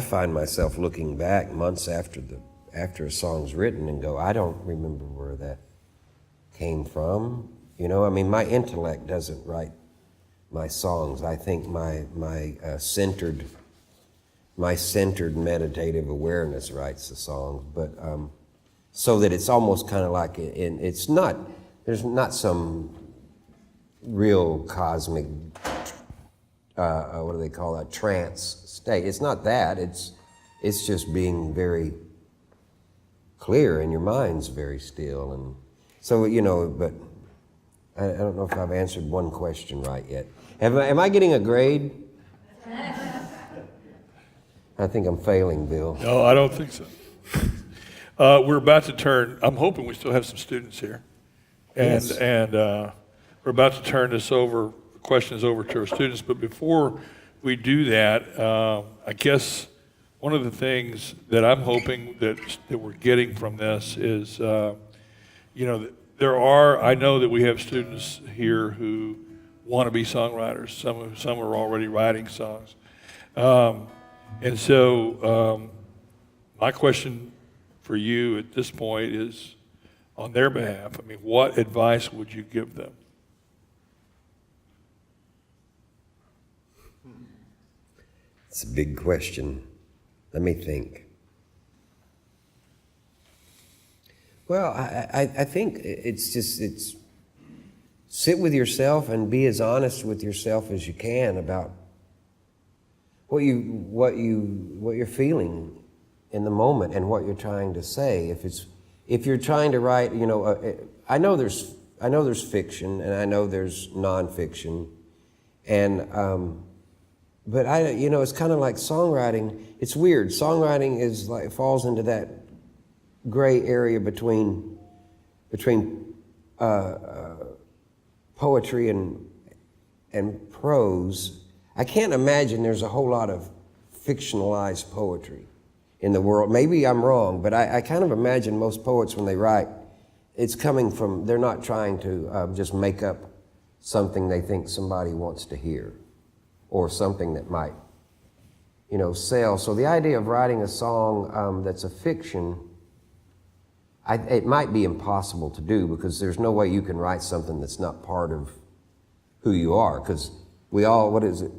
I find myself looking back months after a song's written and go, I don't remember where that came from. You know, I mean, my intellect doesn't write my songs. I think my centered meditative awareness writes the songs, but so that it's almost kind of like it's not. There's not some real cosmic, what do they call that, trance state. It's not that. It's just being very clear and your mind's very still. And so, you know, but I don't know if I've answered one question right yet. Am I getting a grade? I think I'm failing, Bill. No, I don't think so. We're about to turn, I'm hoping we still have some students here. And, Yes. and we're about to turn this over, questions over to our students. But before we do that, I guess one of the things that I'm hoping that we're getting from this is, you know, I know that we have students here who want to be songwriters. Some are already writing songs. And so my question for you at this point is, on their behalf, I mean, what advice would you give them? It's a big question. Let me think. Well, I think it's sit with yourself and be as honest with yourself as you can about what you're feeling in the moment and what you're trying to say. If you're trying to write, you know, I know there's fiction and I know there's nonfiction, and but it's kind of like songwriting. It's weird. Songwriting is like falls into that gray area between poetry and prose. I can't imagine there's a whole lot of fictionalized poetry in the world. Maybe I'm wrong, but I kind of imagine most poets when they write, it's coming from, they're not trying to just make up something they think somebody wants to hear or something that might, you know, sell. So the idea of writing a song that's a fiction, it might be impossible to do because there's no way you can write something that's not part of who you are, because we all, what is it?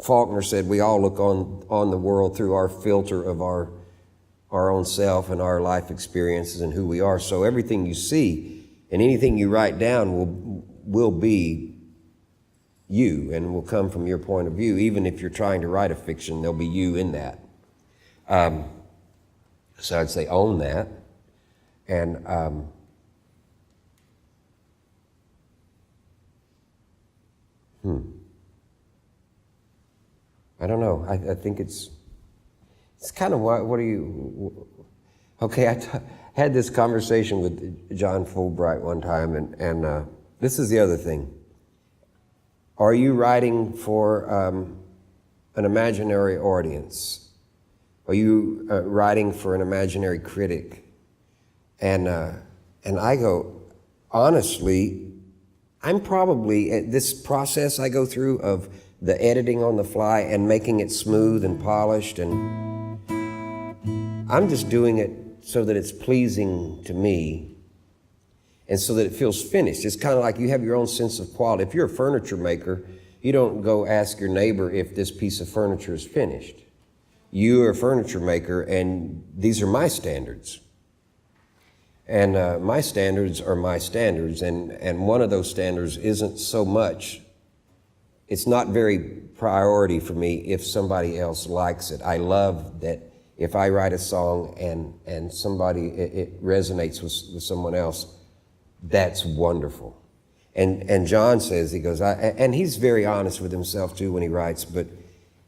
Faulkner said we all look on the world through our filter of our own self and our life experiences and who we are. So everything you see and anything you write down will be you and will come from your point of view. Even if you're trying to write a fiction, there'll be you in that. So I'd say own that. And I don't know. I think it's kind of what are you? Okay, I had this conversation with John Fulbright one time, and this is the other thing. Are you writing for an imaginary audience? Are you writing for an imaginary critic? And I go, honestly, I'm probably, this process I go through of the editing on the fly and making it smooth and polished, and I'm just doing it so that it's pleasing to me and so that it feels finished. It's kind of like you have your own sense of quality. If you're a furniture maker, you don't go ask your neighbor if this piece of furniture is finished. You are a furniture maker, and these are my standards. And my standards are my standards, and one of those standards isn't so much, it's not very priority for me if somebody else likes it. I love that if I write a song and somebody, it resonates with someone else, that's wonderful. And John says, he goes, and he's very honest with himself too when he writes, but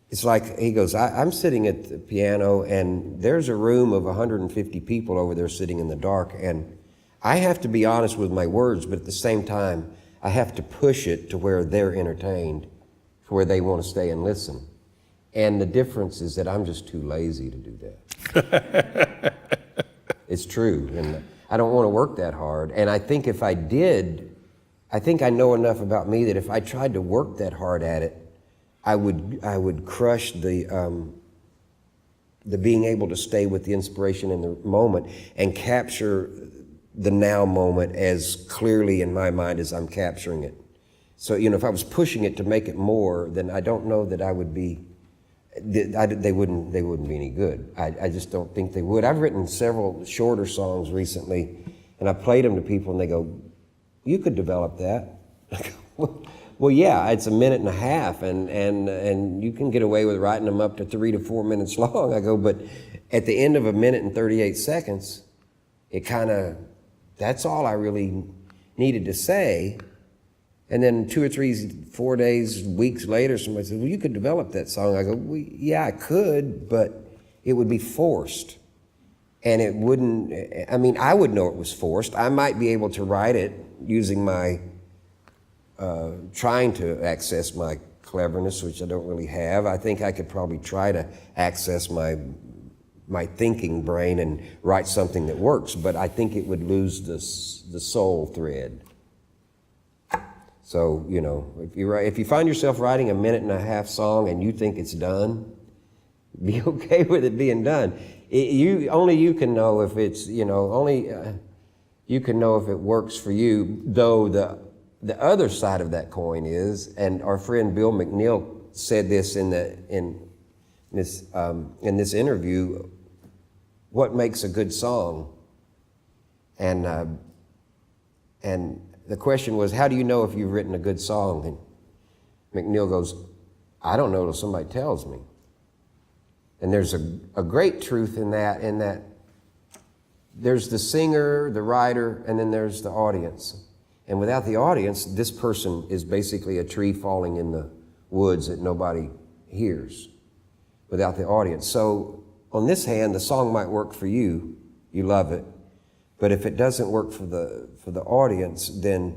it's like, he goes, I'm sitting at the piano and there's a room of 150 people over there sitting in the dark, and I have to be honest with my words, but at the same time, I have to push it to where they're entertained, to where they want to stay and listen. And the difference is that I'm just too lazy to do that. It's true, and I don't want to work that hard. And I think if I did, I think I know enough about me that if I tried to work that hard at it, I would crush the the being able to stay with the inspiration in the moment and capture the now moment as clearly in my mind as I'm capturing it. So, if I was pushing it to make it more, then I don't know that I would be, they wouldn't be any good. I just don't think they would. I've written several shorter songs recently, and I played them to people, and they go, "You could develop that." Well, yeah, it's a minute and a half, and you can get away with writing them up to 3 to 4 minutes long. I go, but at the end of a minute and 38 seconds, that's all I really needed to say. And then 2 or 3, 4 days, weeks later, somebody says, "Well, you could develop that song." I go, "Well, yeah, I could, but it would be forced." And it wouldn't, I would know it was forced. I might be able to write it using my, trying to access my cleverness, which I don't really have. I think I could probably try to access my thinking brain and write something that works, but I think it would lose the soul thread. So, if you find yourself writing a minute and a half song and you think it's done, be okay with it being done. Only you can know if it's, you can know if it works for you, though the other side of that coin is, and our friend Bill McNeil said this in this interview, what makes a good song? And the question was, how do you know if you've written a good song? And McNeil goes, I don't know till somebody tells me. And there's a great truth in that there's the singer, the writer, and then there's the audience. And without the audience, this person is basically a tree falling in the woods that nobody hears without the audience. So on this hand, the song might work for you. You love it. But if it doesn't work for the audience, then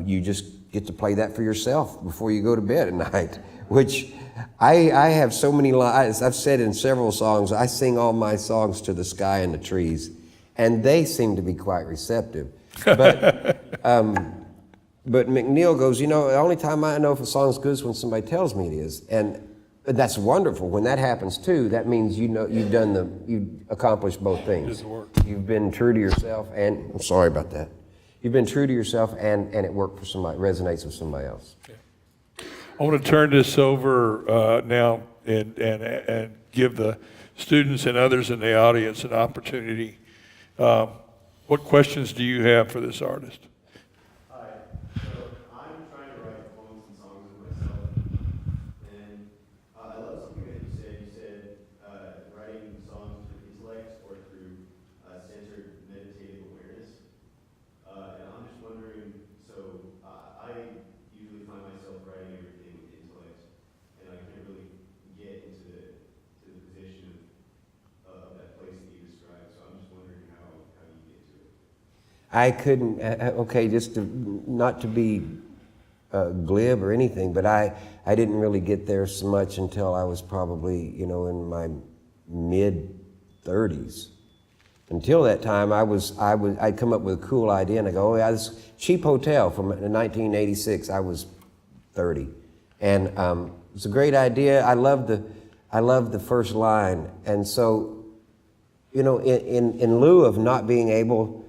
you just get to play that for yourself before you go to bed at night, which I have so many lines. I've said in several songs, I sing all my songs to the sky and the trees, and they seem to be quite receptive. But McNeil goes, the only time I know if a song's good is when somebody tells me it is. And that's wonderful. When that happens too, that means you've accomplished both things. You've been true to yourself, and I'm sorry about that. You've been true to yourself, and it worked for somebody, resonates with somebody else. Yeah. I want to turn this over now and give the students and others in the audience an opportunity. What questions do you have for this artist? Hi. So I'm trying to write poems and songs of myself, and I love something that you said. You said writing songs through intellect or through centered meditative awareness. And I'm just wondering, so I usually find myself writing everything with intellect, and I can't really get into the position of that place that you described. So I'm just wondering how you get to it. I couldn't, just not to be glib or anything, but I didn't really get there so much until I was probably, in my mid-30s. Until that time, I'd come up with a cool idea, and I go, this Cheap Hotel from 1986. I was 30, and it's a great idea. I love the first line, and so, in lieu of not being able,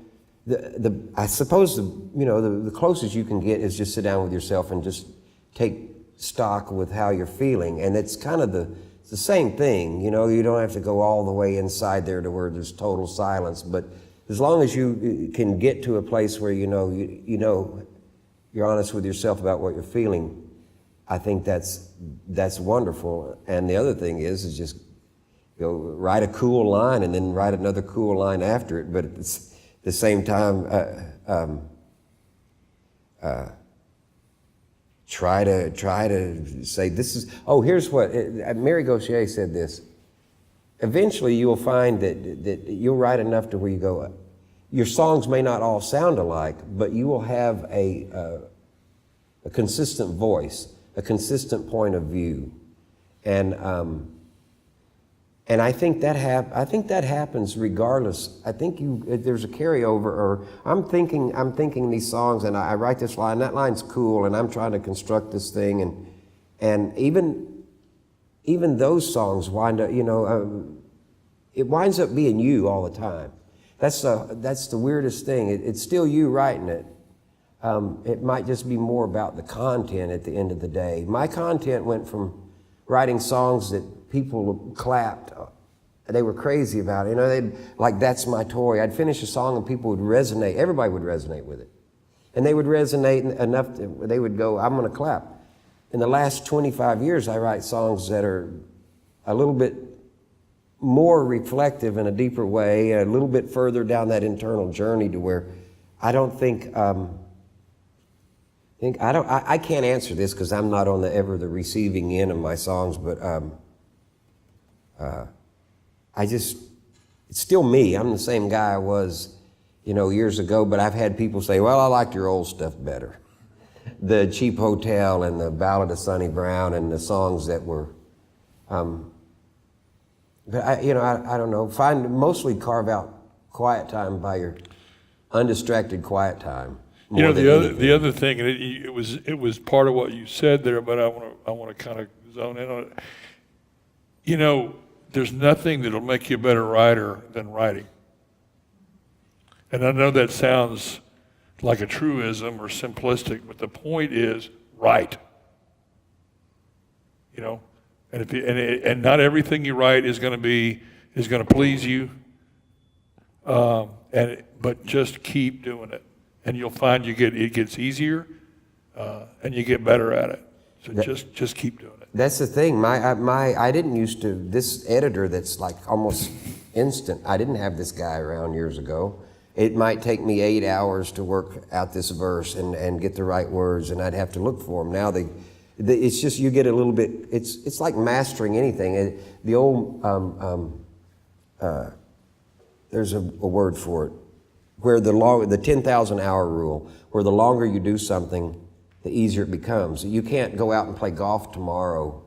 I suppose the closest you can get is just sit down with yourself and just take stock with how you're feeling, and it's kind of it's the same thing. You don't have to go all the way inside there to where there's total silence, but as long as you can get to a place where you're honest with yourself about what you're feeling, I think that's wonderful. And the other thing is just write a cool line and then write another cool line after it, but it's the same time, try to say this is. Oh, here's what Mary Gauthier said. This. Eventually, you will find that you'll write enough to where you go. Your songs may not all sound alike, but you will have a consistent voice, a consistent point of view, and I think that happens regardless. I think there's a carryover, or I'm thinking these songs, and I write this line. That line's cool, and I'm trying to construct this thing, and even even those songs wind up, it winds up being you all the time. That's the weirdest thing. It's still you writing it. It might just be more about the content at the end of the day. My content went from writing songs that people clapped. They were crazy about it. They'd like, "That's my Tory." I'd finish a song and people would resonate. Everybody would resonate with it. And they would resonate enough that they would go, "I'm going to clap." In the last 25 years, I write songs that are a little bit more reflective in a deeper way, a little bit further down that internal journey to where I don't think, I can't answer this because I'm not on the receiving end of my songs, but it's still me. I'm the same guy I was, years ago, but I've had people say, "Well, I liked your old stuff better." The Cheap Hotel and the Ballad of Sonny Brown and the songs that were, but I don't know, mostly carve out quiet time by your undistracted quiet time. The other thing, and it was part of what you said there, but I want to kind of zone in on it. There's nothing that'll make you a better writer than writing. And I know that sounds like a truism or simplistic, but the point is write. And not everything you write is going to please you. But just keep doing it, and you'll find it gets easier, and you get better at it. So just keep doing it. That's the thing. I didn't used to, this editor that's like almost instant. I didn't have this guy around years ago. It might take me 8 hours to work out this verse and get the right words, and I'd have to look for them. Now it's just, you get a little bit. It's like mastering anything. The old there's a word for it, where the 10,000 hour rule, where the longer you do something, the easier it becomes. You can't go out and play golf tomorrow.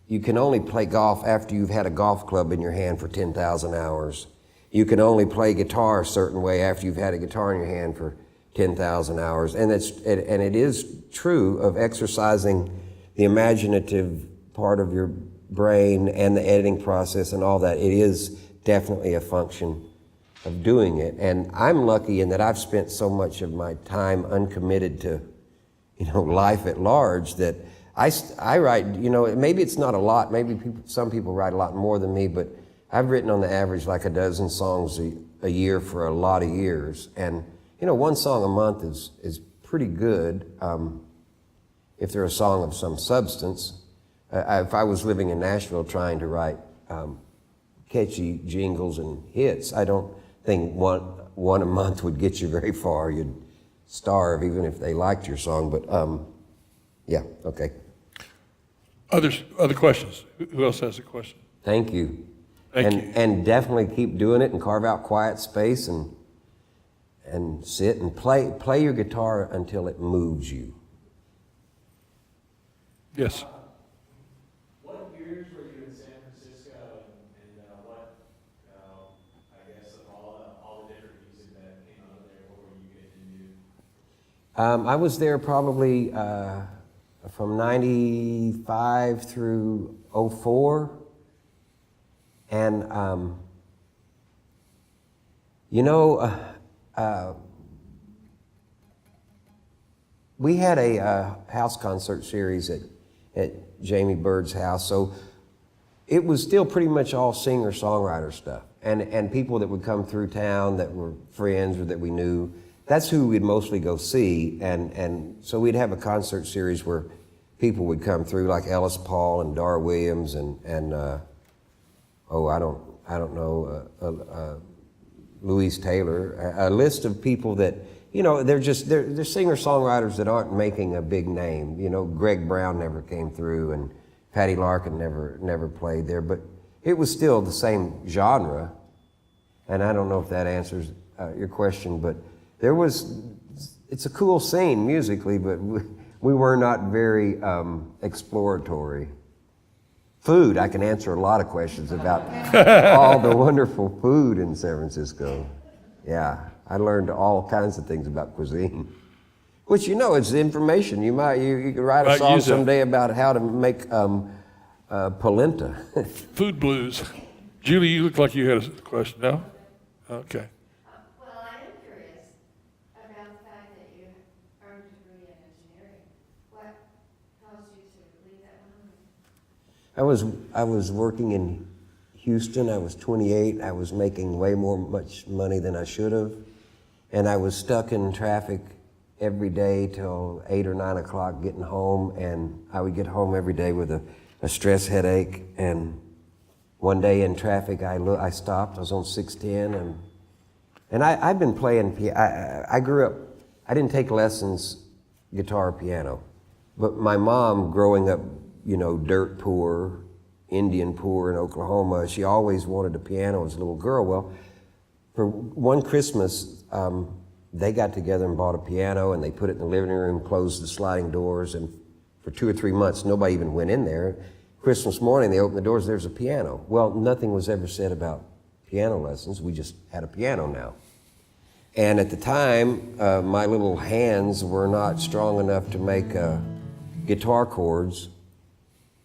You can only play golf after you've had a golf club in your hand for 10,000 hours. You can only play guitar a certain way after you've had a guitar in your hand for 10,000 hours. And it is true of exercising the imaginative part of your brain and the editing process and all that. It is definitely a function of doing it. And I'm lucky in that I've spent so much of my time uncommitted to, life at large, that I write, maybe it's not a lot, maybe some people write a lot more than me, but I've written on the average like a dozen songs a year for a lot of years. And, one song a month is pretty good if they're a song of some substance. If I was living in Nashville trying to write catchy jingles and hits, I don't think one a month would get you very far. You'd starve even if they liked your song, but yeah, okay. Other questions? Who else has a question? Thank you. Thank you. And definitely keep doing it and carve out quiet space and sit and play your guitar until it moves you. Yes. What years were you in San Francisco, and what, I guess, of all the different music that came out of there, what were you getting into? I was there probably from 95 through 04. And, we had a house concert series at Jamie Bird's house, so it was still pretty much all singer-songwriter stuff. And people that would come through town that were friends or that we knew, that's who we'd mostly go see. And so we'd have a concert series where people would come through, like Ellis Paul and Dar Williams and I don't know, Louise Taylor, a list of people that, they're singer-songwriters that aren't making a big name. Greg Brown never came through and Patty Larkin never played there, but it was still the same genre. And I don't know if that answers your question, but it's a cool scene musically, but we were not very exploratory. Food, I can answer a lot of questions about all the wonderful food in San Francisco. Yeah, I learned all kinds of things about cuisine, which it's information. You could write a song someday about how to make polenta. Food blues. Julie, you look like you had a question. No? Okay. Well, I am curious about the fact that you earned a degree in engineering. What caused you to leave that behind? I was working in Houston. I was 28. I was making much money than I should have. And I was stuck in traffic every day till 8 or 9 o'clock getting home. And I would get home every day with a stress headache. And one day in traffic, I stopped. I was on 610. And I've been playing piano. I grew up, I didn't take lessons, guitar, piano. But my mom, growing up, dirt poor, Indian poor in Oklahoma, she always wanted a piano as a little girl. Well, for one Christmas, they got together and bought a piano, and they put it in the living room, closed the sliding doors, and for 2 or 3 months, nobody even went in there. Christmas morning, they opened the doors, there's a piano. Well, nothing was ever said about piano lessons. We just had a piano now. And at the time, my little hands were not strong enough to make guitar chords.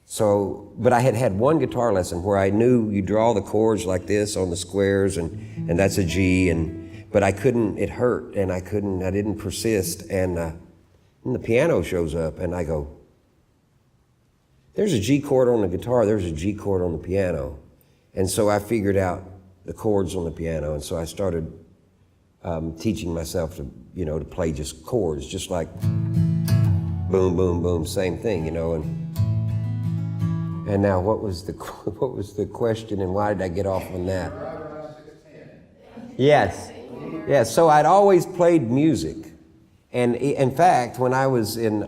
So, but I had one guitar lesson where I knew you draw the chords like this on the squares, and that's a G, but I couldn't, it hurt, and I didn't persist, and the piano shows up, and I go, there's a G chord on the guitar, there's a G chord on the piano. And so I figured out the chords on the piano, and so I started teaching myself to play just chords, just like boom, boom, boom, same thing, and now what was the question, and why did I get off on that? Yes. So I'd always played music. And in fact, when I was in,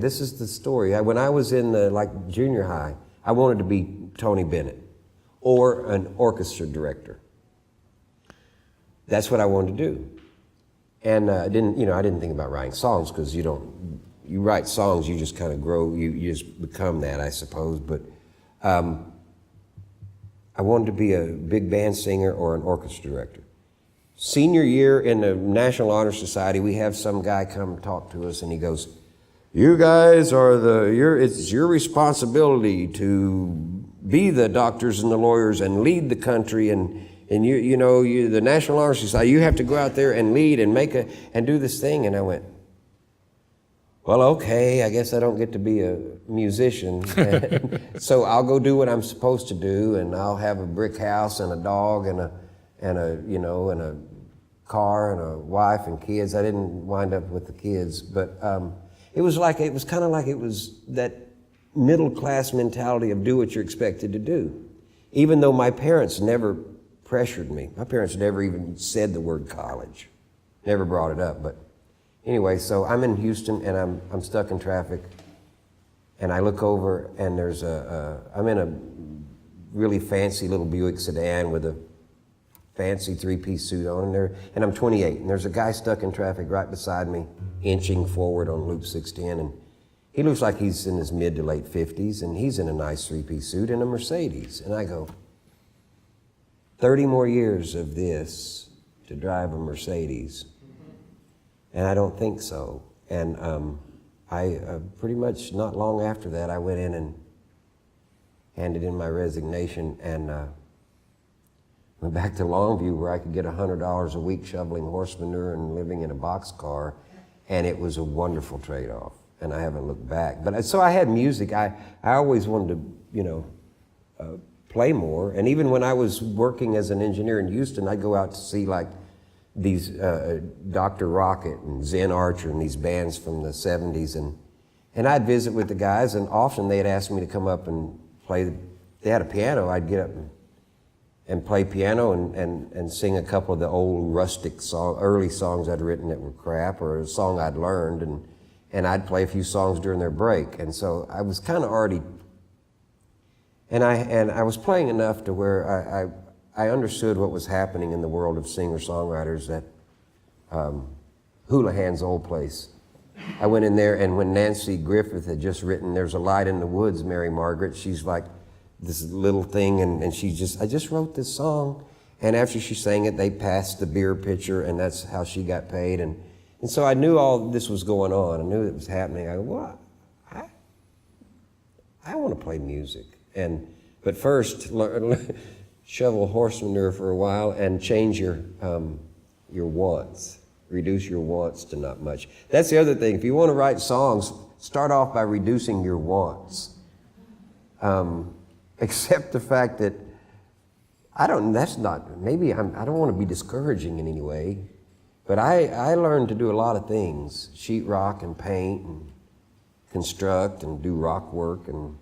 this is the story. When I was in junior high, I wanted to be Tony Bennett or an orchestra director. That's what I wanted to do. And I didn't think about writing songs, because you write songs, you just kind of grow, you just become that, I suppose. But I wanted to be a big band singer or an orchestra director. Senior year in the National Honor Society, we have some guy come talk to us, and he goes, "You guys it's your responsibility to be the doctors and the lawyers and lead the country, and you the National Honor Society, you have to go out there and lead and and do this thing." And I went, well, okay, I guess I don't get to be a musician. So I'll go do what I'm supposed to do, and I'll have a brick house and a dog and a car and a wife and kids. I didn't wind up with the kids, but it was kind of like it was that middle class mentality of do what you're expected to do. Even though my parents never pressured me. My parents never even said the word college. Never brought it up, but anyway, so I'm in Houston, and I'm stuck in traffic, and I look over, and I'm in a really fancy little Buick sedan with a fancy 3-piece suit on, and I'm 28, and there's a guy stuck in traffic right beside me, inching forward on Loop 610, and he looks like he's in his mid to late 50s, and he's in a nice 3-piece suit in a Mercedes, and I go, 30 more years of this to drive a Mercedes. And I don't think so. And I pretty much not long after that, I went in and handed in my resignation, and went back to Longview, where I could get $100 a week shoveling horse manure and living in a boxcar, and it was a wonderful trade-off, and I haven't looked back. But so I had music. I always wanted to, play more, and even when I was working as an engineer in Houston, I'd go out to see these Dr. Rocket and Zen Archer and these bands from the 70s, and I'd visit with the guys, and often they'd ask me to come up and play. They had a piano. I'd get up and play piano and sing a couple of the old rustic early songs I'd written that were crap, or a song I'd learned, and I'd play a few songs during their break. And so I was kind of already, and I was playing enough to where I understood what was happening in the world of singer-songwriters, that Houlihan's old place. I went in there, and when Nancy Griffith had just written "There's a Light in the Woods, Mary Margaret," she's like this little thing, and I just wrote this song, and after she sang it, they passed the beer pitcher, and that's how she got paid, and so I knew all this was going on. I knew it was happening. I go, well, I want to play music. But first, shovel horse manure for a while and change your wants. Reduce your wants to not much. That's the other thing. If you want to write songs, start off by reducing your wants. Accept the fact that I don't want to be discouraging in any way, but I learned to do a lot of things, sheetrock and paint and construct and do rock work and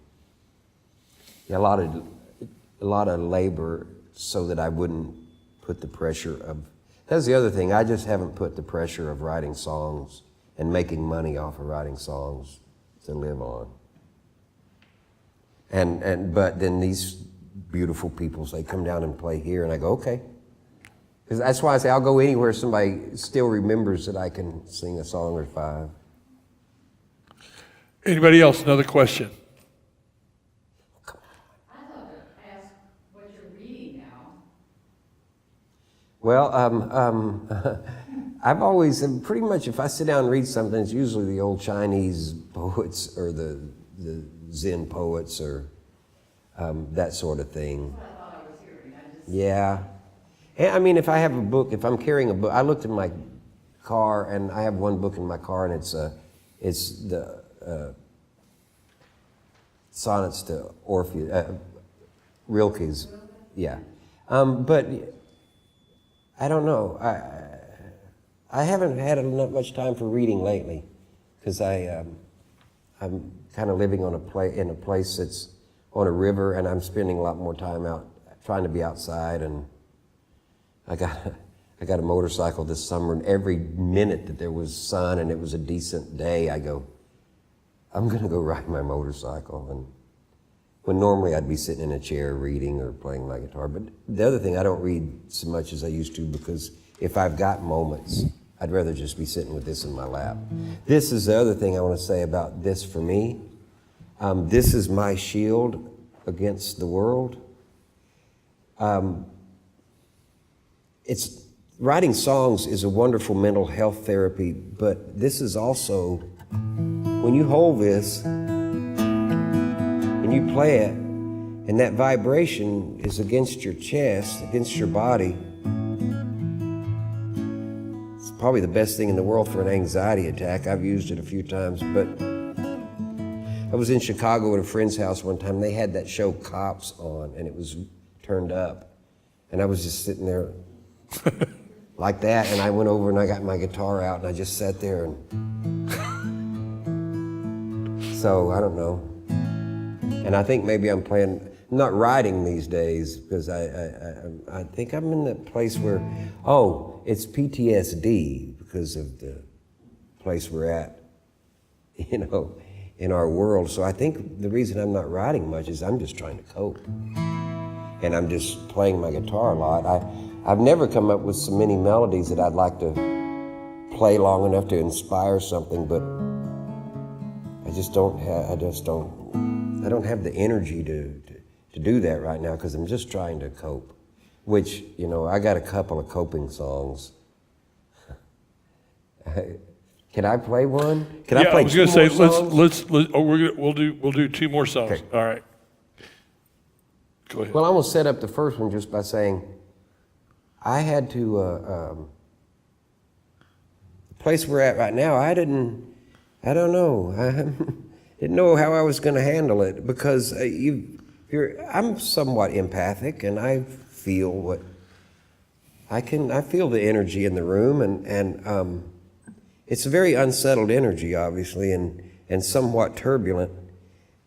a lot of labor so that I wouldn't put the pressure of, that's the other thing, I just haven't put the pressure of writing songs and making money off of writing songs to live on. But then these beautiful people say, come down and play here, and I go, okay. Because that's why I say I'll go anywhere somebody still remembers that I can sing a song or 5. Anybody else? Another question? I thought to ask what you're reading now. Well, I've always, pretty much if I sit down and read something, it's usually the old Chinese poets or the Zen poets or that sort of thing. That's what I thought I was hearing. Yeah. And, I mean, if I have a book, if I'm carrying a book, I looked in my car and I have one book in my car and it's the sonnets to Orpheus, Rilke's. Yeah. But I don't know. I haven't had not much time for reading lately because I'm kind of living in a place that's on a river, and I'm spending a lot more time out trying to be outside. And I got a motorcycle this summer, and every minute that there was sun and it was a decent day, I go, I'm going to go ride my motorcycle. And when normally I'd be sitting in a chair reading or playing my guitar. But the other thing, I don't read so much as I used to because if I've got moments, I'd rather just be sitting with this in my lap. This is the other thing I want to say about this for me. This is my shield against the world. Writing songs is a wonderful mental health therapy, but this is also, when you hold this and you play it, and that vibration is against your chest, against your body, it's probably the best thing in the world for an anxiety attack. I've used it a few times, but I was in Chicago at a friend's house one time. They had that show Cops on, and it was turned up. And I was just sitting there like that, and I went over and I got my guitar out, and I just sat there. And so, I don't know. And I think maybe I'm not writing these days, because I think I'm in that place where, it's PTSD because of the place we're at, in our world. So I think the reason I'm not writing much is I'm just trying to cope. And I'm just playing my guitar a lot. I've never come up with so many melodies that I'd like to play long enough to inspire something, but I don't have the energy to do that right now because I'm just trying to cope. Which, I got a couple of coping songs. Can I play one? Can I play two more songs? We'll do 2 more songs. Okay. All right. Go ahead. Well, I'm going to set up the first one just by saying I had to, the place we're at right now, I don't know. I didn't know how I was going to handle it because I'm somewhat empathic and I feel I feel the energy in the room and it's a very unsettled energy, obviously, and somewhat turbulent.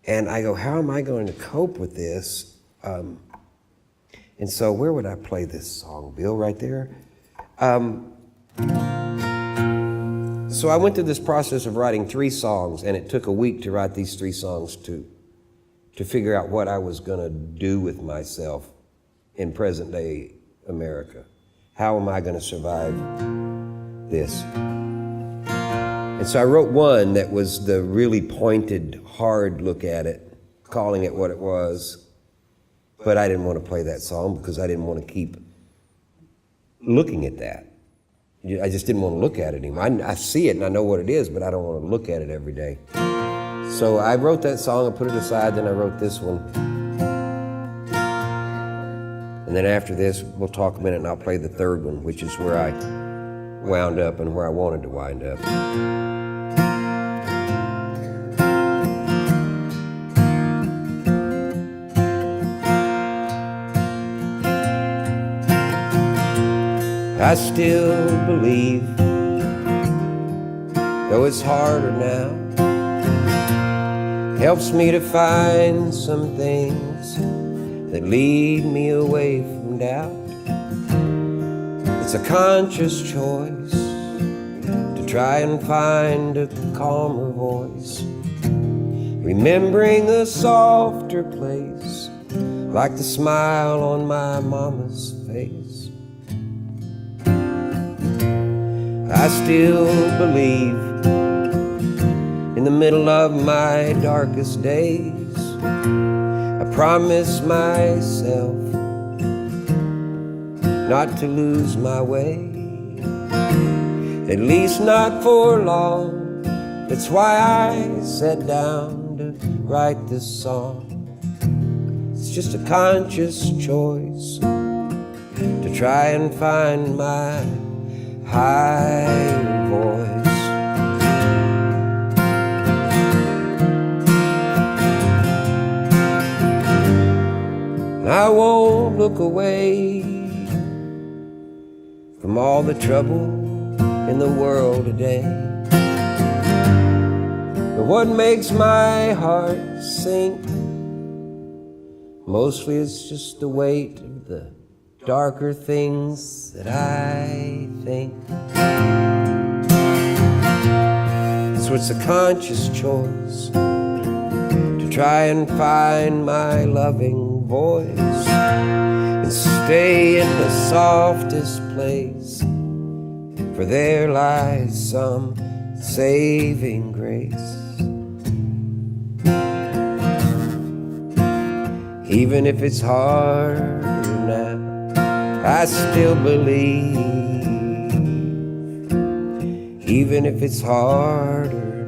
And I go, how am I going to cope with this? And so where would I play this song, Bill, right there? So I went through this process of writing 3 songs, and it took a week to write these 3 songs to figure out what I was going to do with myself in present-day America. How am I going to survive this? And so I wrote one that was the really pointed, hard look at it, calling it what it was. But I didn't want to play that song because I didn't want to keep looking at that. I just didn't want to look at it anymore. I see it and I know what it is, but I don't want to look at it every day. So I wrote that song, I put it aside, then I wrote this one. And then after this, we'll talk a minute and I'll play the third one, which is where I wound up and where I wanted to wind up. I still believe, though it's harder now, helps me to find some things that lead me away from doubt. It's a conscious choice to try and find a calmer voice, remembering a softer place, like the smile on my mama's face. I still believe in the middle of my darkest days. I promise myself not to lose my way, at least not for long. That's why I sat down to write this song. It's just a conscious choice to try and find my higher voice. I won't look away from all the trouble in the world today, but what makes my heart sink mostly is just the weight of the darker things that I think. So it's a conscious choice to try and find my loving voice and stay in the softest place, for there lies some saving grace. Even if it's harder now, I still believe. Even if it's harder